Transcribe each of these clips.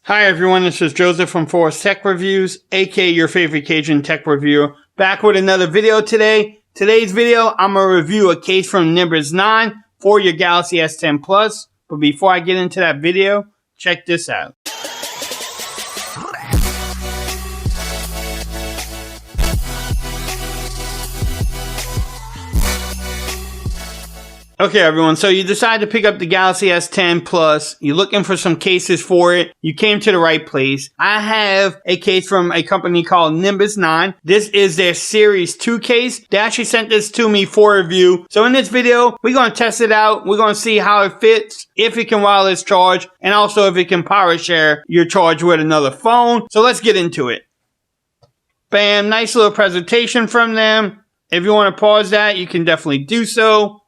Hi everyone, this is Joseph from Forest Tech Reviews, aka your favorite Cajun tech reviewer, back with another video today. Today's video, I'm going to review a case from Nimbus 9 for your Galaxy S10 Plus. But before I get into that video, check this out. Okay everyone, so you decided to pick up the Galaxy S10 Plus. You're looking for some cases for it. You came to the right place. I have a case from a company called Nimbus 9. This is their Series 2 case. They actually sent this to me for review. So in this video, we're going to test it out. We're going to see how it fits, if it can wireless charge, and also if it can power share your charge with another phone. So let's get into it. Bam, nice little presentation from them. If you want to pause that, you can definitely do so.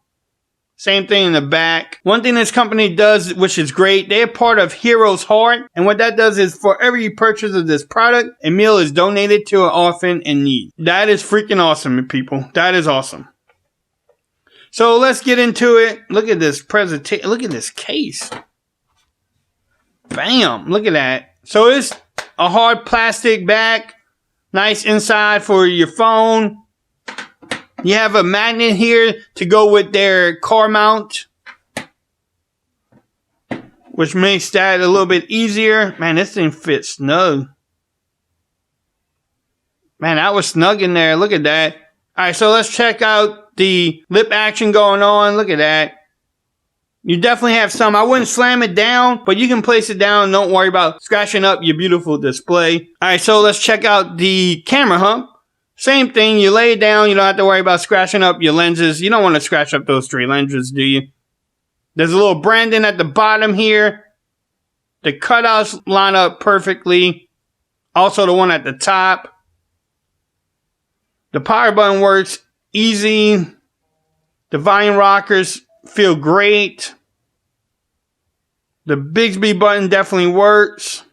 Same thing in the back. One thing this company does, which is great, they're part of Heroes Heart. And what that does is for every purchase of this product, a meal is donated to an orphan in need. That is freaking awesome, people. That is awesome. So let's get into it. Look at this presentation. Look at this case. Bam. Look at that. So it's a hard plastic back. Nice inside for your phone. You have a magnet here to go with their car mount, which makes that a little bit easier. Man, this thing fits snug. Man, that was snug in there. Look at that. Alright, so let's check out the lip action going on. Look at that. You definitely have some. I wouldn't slam it down, but you can place it down. Don't worry about scratching up your beautiful display. Alright, so let's check out the camera hump. Same thing, you lay it down, you don't have to worry about scratching up your lenses. You don't want to scratch up those 3 lenses, do you? There's a little branding at the bottom here. The cutouts line up perfectly. Also the one at the top. The power button works easy. The volume rockers feel great. The Bixby button definitely works.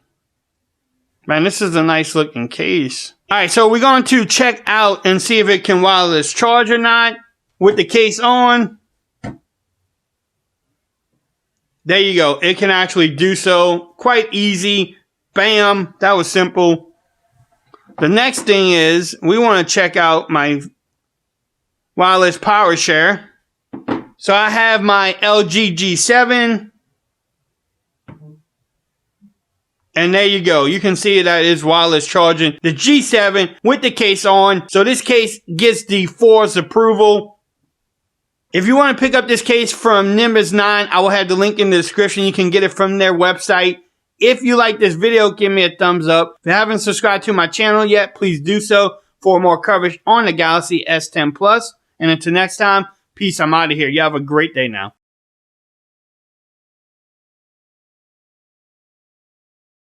Man, this is a nice looking case. Alright, so we're going to check out and see if it can wireless charge or not with the case on. There you go. It can actually do so. Quite easy. Bam. That was simple. The next thing is we want to check out my wireless power share. So I have my LG G7. And there you go. You can see that is wireless charging the G7 with the case on. So this case gets the Force approval. If you want to pick up this case from Nimbus 9, I will have the link in the description. You can get it from their website. If you like this video, give me a thumbs up. If you haven't subscribed to my channel yet, please do so for more coverage on the Galaxy S10 Plus. And until next time, peace. I'm out of here. You have a great day now.